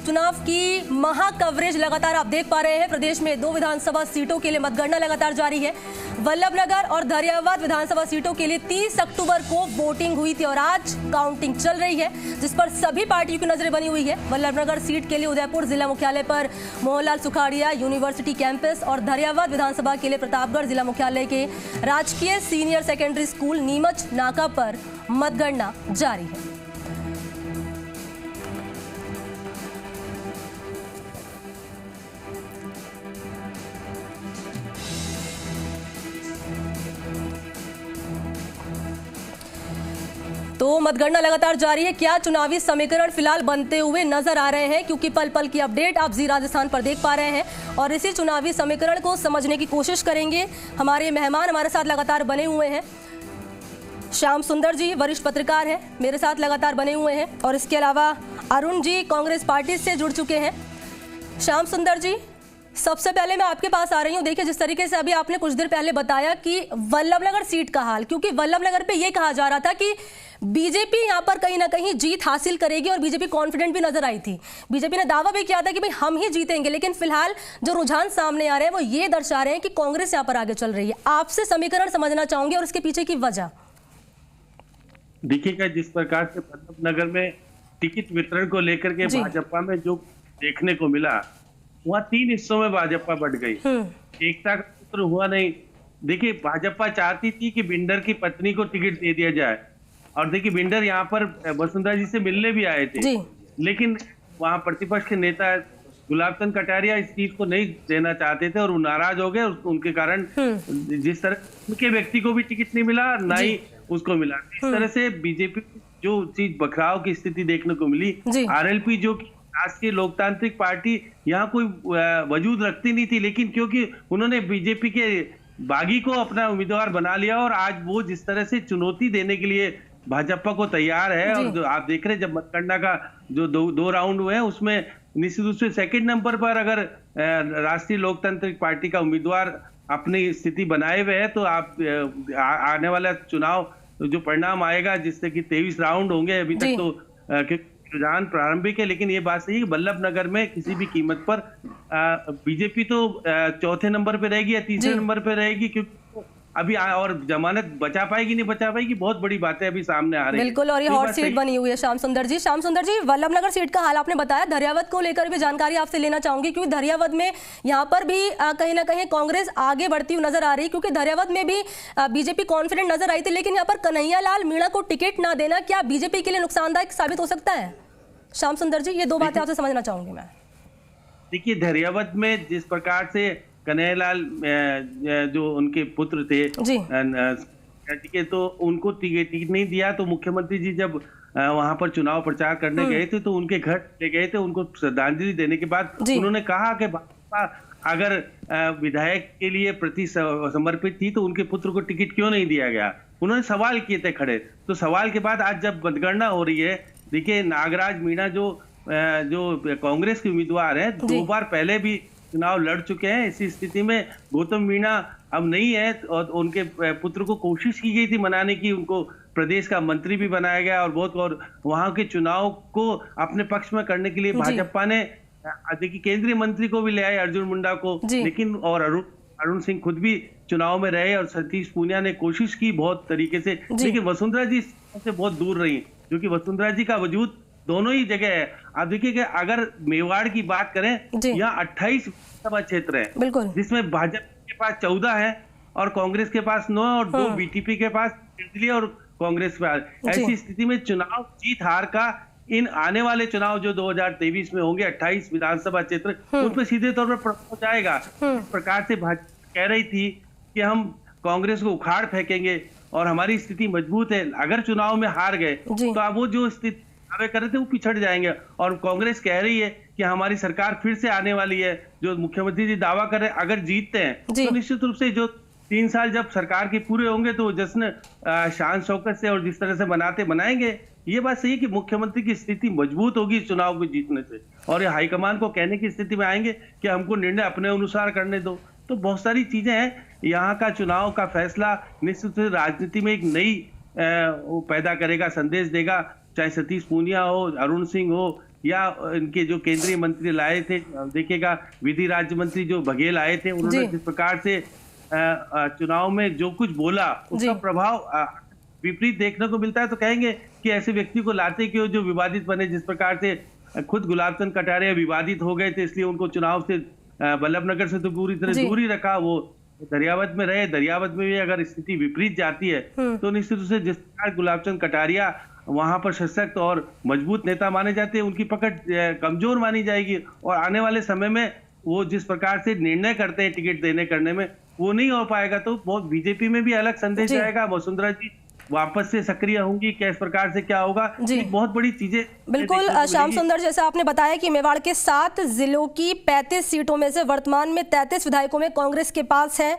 चुनाव की महा कवरेज लगातार आप देख पा रहे हैं। प्रदेश में 2 विधानसभा सीटों के लिए मतगणना लगातार जारी है। वल्लभनगर और धरियावाद विधानसभा सीटों के लिए 30 अक्टूबर को वोटिंग हुई थी और आज काउंटिंग चल रही है, जिस पर सभी पार्टियों की नजरें बनी हुई है। वल्लभनगर सीट के लिए उदयपुर जिला मुख्यालय पर मोहनलाल सुखाड़िया यूनिवर्सिटी कैंपस और धरियावाद विधानसभा के लिए प्रतापगढ़ जिला मुख्यालय के राजकीय सीनियर सेकेंडरी स्कूल नीमच नाका पर मतगणना जारी है। तो मतगणना लगातार जारी है। क्या चुनावी समीकरण फिलहाल बनते हुए नजर आ रहे हैं, क्योंकि पल पल की अपडेट आप जी राजस्थान पर देख पा रहे हैं और इसी चुनावी समीकरण को समझने की कोशिश करेंगे। हमारे मेहमान हमारे साथ लगातार बने हुए हैं। श्याम सुंदर जी वरिष्ठ पत्रकार हैं, मेरे साथ लगातार बने हुए हैं, और इसके अलावा अरुण जी कांग्रेस पार्टी से जुड़ चुके हैं। श्याम सुंदर जी, सबसे पहले मैं आपके पास आ रही हूँ। देखिए, जिस तरीके से अभी आपने कुछ देर पहले बताया कि वल्लभनगर सीट का हाल, क्योंकि वल्लभनगर पे ये कहा जा रहा था कि बीजेपी यहाँ पर कहीं ना कहीं जीत हासिल करेगी और बीजेपी कॉन्फिडेंट भी नजर आई थी। बीजेपी ने दावा भी किया था कि भाई हम ही जीतेंगे, लेकिन फिलहाल जो रुझान सामने आ रहे हैं वो ये दर्शा रहे हैं कि कांग्रेस यहाँ पर आगे चल रही है। आपसे समीकरण समझना चाहूंगी और इसके पीछे की वजह। देखिएगा, जिस प्रकार से वल्लभनगर में टिकट वितरण को लेकर के भाजपा में जो देखने को मिला, वहाँ 3 हिस्सों में भाजपा बढ़ गई, एकता का सूत्र हुआ नहीं। देखिए, भाजपा चाहती थी कि बिंडर की पत्नी को टिकट दे दिया जाए, और देखिए बिंडर यहाँ पर वसुंधरा जी से मिलने भी आए थे, लेकिन वहाँ प्रतिपक्ष के नेता गुलाब चंद कटारिया इस चीज को नहीं देना चाहते थे और वो नाराज हो गए। उनके कारण जिस तरह उनके व्यक्ति को भी टिकट नहीं मिला, ना ही उसको मिला। इस तरह से बीजेपी जो चीज बखराव की स्थिति देखने को मिली। आरएलपी जो राष्ट्रीय लोकतांत्रिक पार्टी यहाँ कोई वजूद रखती नहीं थी, लेकिन क्योंकि उन्होंने बीजेपी के बागी को अपना उम्मीदवार बना लिया और आज वो जिस तरह से चुनौती देने के लिए भाजपा को तैयार है। और जो आप देख रहे हैं, जब मतगणना का जो दो राउंड हुए हैं, उसमें निश्चित रूप से 2nd नंबर पर अगर राष्ट्रीय लोकतांत्रिक पार्टी का उम्मीदवार अपनी स्थिति बनाए हुए है, तो आप आने वाला चुनाव जो परिणाम आएगा, जिससे कि 23 राउंड होंगे। अभी तक तो रुझान प्रारंभिक है, लेकिन ये बात सही है कि वल्लभनगर में किसी भी कीमत पर बीजेपी तो 4थे नंबर पे रहेगी या 3रे नंबर पे रहेगी, क्योंकि अभी और जमानत बचा पाएगी नहीं बचा पाएगी, बहुत बड़ी बातें अभी सामने आ रही है। बिल्कुल, और ये हॉट सीट बनी हुई है। श्याम सुंदर जी, वल्लभनगर सीट का हाल आपने बताया, धरियावद को लेकर भी जानकारी आपसे लेना चाहूंगी, क्योंकि धरियावद में यहाँ पर भी कहीं ना कहीं कांग्रेस आगे बढ़ती हुई नजर आ रही, क्योंकि धरियावद में भी बीजेपी कॉन्फिडेंट नजर आई थी, लेकिन यहाँ पर कन्हैया लाल मीणा को टिकट ना देना क्या बीजेपी के लिए नुकसानदायक साबित हो सकता है? श्याम सुंदर जी, ये 2 बातें आपसे समझना चाहूंगी मैं। देखिए, धरियावद में जिस प्रकार से कन्हैयालाल जो उनके पुत्र थे ठीक है, तो उनको टिकट नहीं दिया, तो मुख्यमंत्री जी जब वहां पर चुनाव प्रचार करने गए थे, तो उनके घर ले गए थे। उनको श्रद्धांजलि देने के बाद उन्होंने कहा कि भाजपा अगर विधायक के लिए प्रति समर्पित थी, तो उनके पुत्र को टिकट क्यों नहीं दिया गया? उन्होंने सवाल किए थे खड़े। तो सवाल के बाद आज जब मतगणना हो रही है, देखिए नागराज मीणा जो कांग्रेस के उम्मीदवार हैं, 2 बार पहले भी चुनाव लड़ चुके हैं। इसी स्थिति में गौतम मीणा अब नहीं है, और उनके पुत्र को कोशिश की गई थी मनाने की, उनको प्रदेश का मंत्री भी बनाया गया और वहां के चुनाव को अपने पक्ष में करने के लिए भाजपा ने देखिए केंद्रीय मंत्री को भी ले आए, अर्जुन मुंडा को, लेकिन और अरुण सिंह खुद भी चुनाव में रहे और सतीश पूनिया ने कोशिश की बहुत तरीके से, लेकिन वसुंधरा जी से बहुत दूर रही, क्योंकि वसुंधरा जी का वजूद दोनों ही जगह है। आप देखिए कि अगर मेवाड़ की बात करें, यहाँ 28 विधानसभा क्षेत्र है, जिसमें भाजपा के पास 14 है और कांग्रेस के पास 9 और 2 बीटीपी के पास निर्दलीय और कांग्रेस पे। ऐसी स्थिति में चुनाव जीत हार का इन आने वाले चुनाव जो 2023 में होंगे, 28 विधानसभा क्षेत्र, उन पर सीधे तौर पर प्रभाव जाएगा। इस प्रकार से भाजपा कह रही थी कि हम कांग्रेस को उखाड़ फेंकेंगे और हमारी स्थिति मजबूत है। अगर चुनाव में हार गए तो अब वो जो स्थिति दावे कर रहे थे वो पिछड़ जाएंगे, और कांग्रेस कह रही है कि हमारी सरकार फिर से आने वाली है। जो मुख्यमंत्री जी दावा कर रहे हैं, अगर जीतते हैं तो निश्चित रूप से जो 3 साल जब सरकार के पूरे होंगे, तो जश्न शान शौकत से और जिस तरह से बनाएंगे। ये बात सही है कि मुख्यमंत्री की स्थिति मजबूत होगी चुनाव को जीतने से, और ये हाईकमान को कहने की स्थिति में आएंगे कि हमको निर्णय अपने अनुसार करने दो। तो बहुत सारी चीजें हैं। यहाँ का चुनाव का फैसला निश्चित रूप से राजनीति में एक नई पैदा करेगा, संदेश देगा, चाहे सतीश पूनिया हो, अरुण सिंह हो या इनके जो केंद्रीय मंत्री लाए थे, देखिएगा विधि राज्य मंत्री जो बघेल आए थे, उन्होंने जिस प्रकार से चुनाव में जो कुछ बोला उसका प्रभाव विपरीत देखने को मिलता है। तो कहेंगे कि ऐसे व्यक्ति को लाते क्यों जो विवादित बने। जिस प्रकार से खुद गुलाब चंद कटारिया विवादित हो गए थे, इसलिए उनको चुनाव से बल्लभनगर से तो पूरी तरह दूर ही रखा। वो दरियावत में रहे, दरियावत में भी अगर स्थिति विपरीत जाती है तो निश्चित रूप से जिस प्रकार गुलाब चंद कटारिया वहां पर सशक्त और मजबूत नेता माने जाते हैं, उनकी पकड़ कमजोर मानी जाएगी और आने वाले समय में वो जिस प्रकार से निर्णय करते हैं टिकट देने करने में, वो नहीं हो पाएगा। तो बहुत बीजेपी में भी अलग संदेश आएगा। वसुंधरा जी वापस से सक्रिय होंगी, किस प्रकार से क्या होगा, बहुत बड़ी चीजें। बिल्कुल श्याम सुंदर, जैसे आपने बताया कि मेवाड़ के 7 जिलों की 35 सीटों में से वर्तमान में 33 विधायकों में कांग्रेस के पास है।